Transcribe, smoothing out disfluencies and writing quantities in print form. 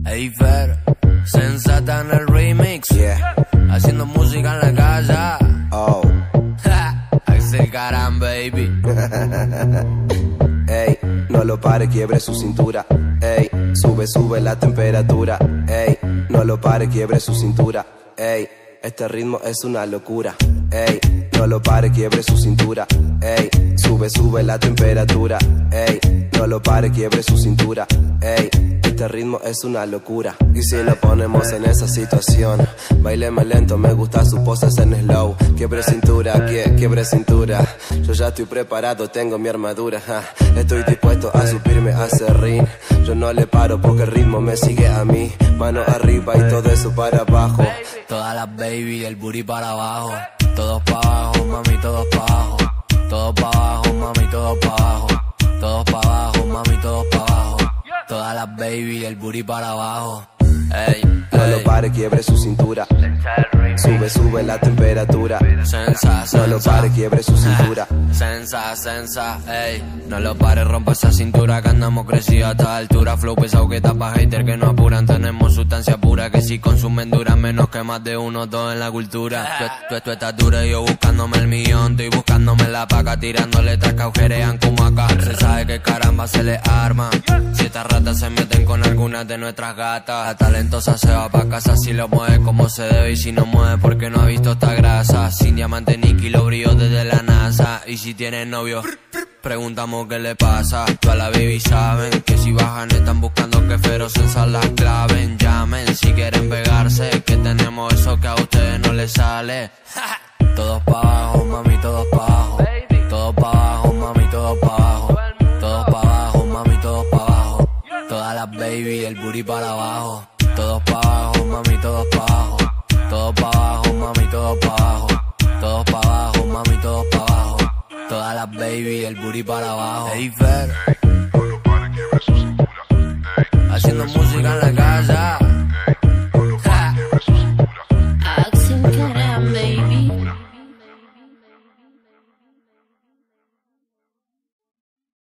Ey Fer, sensata en el remix, Yeah. haciendo música en la casa. Oh. Axel Caram, baby. Ey, no lo pare, quiebre su cintura. Ey, sube la temperatura. Ey, no lo pare, quiebre su cintura. Ey, este ritmo es una locura. Ey, no lo pare, quiebre su cintura. Ey, sube la temperatura. Ey, no lo pare, quiebre su cintura. Ey, este ritmo es una locura. Y si nos ponemos en esa situación, bailemos lento, me gusta sus poses en slow. Quiebre cintura, quiebre cintura. Yo ya estoy preparado, tengo mi armadura. Estoy dispuesto a subirme a ese ring. Yo no le paro porque el ritmo me sigue a mí. Mano arriba y todo eso para abajo. Todas las baby, el booty para abajo. Todos para abajo, mami, todos para abajo. Todos para abajo, mami, todos para abajo. Todos para abajo, mami, todos para abajo. Todas las baby, el booty para abajo. Ey, no lo pare, quiebre su cintura. Sube la temperatura. Sensa, no lo pare, quiebre su cintura. Sensa, ey. No lo pare, rompa esa cintura que andamos crecidos a esta altura. Flow pesado que tapa hater que no apuran. Tenemos sustancia pura que si consumen dura menos que más de uno, todo en la cultura. Tu estatura y yo buscándome el millón. Estoy buscándome la paca, tirándole tras que agujerean como acá. Se sabe que caramba se le arma. Si estas ratas se meten con algunas de nuestras gatas, la talentosa se va pa' casa si lo mueve como se debe. Y si no mueve porque no ha visto esta grasa. Sin diamante ni kilo brillo desde la NASA. Y si tiene novio, preguntamos qué le pasa. Todas las baby saben que si bajan están buscando que feroz sensa las claven. Llamen si quieren pegarse, que tenemos eso que a ustedes no les sale. Todos pa' abajo, mami, todos pa' abajo. Todos pa' abajo, mami, todos pa' abajo. Todos pa' abajo, mami, todos pa' abajo. Todas las baby, el booty para abajo. Todos pa' abajo, mami, todos pa' abajo. Todos pa' abajo, mami, todos pa' abajo. Todos pa' abajo, mami, todos pa' abajo. Todas las baby, el booty para abajo. Ey Fer, no lo pare, quiebre su cintura. haciendo música en la casa.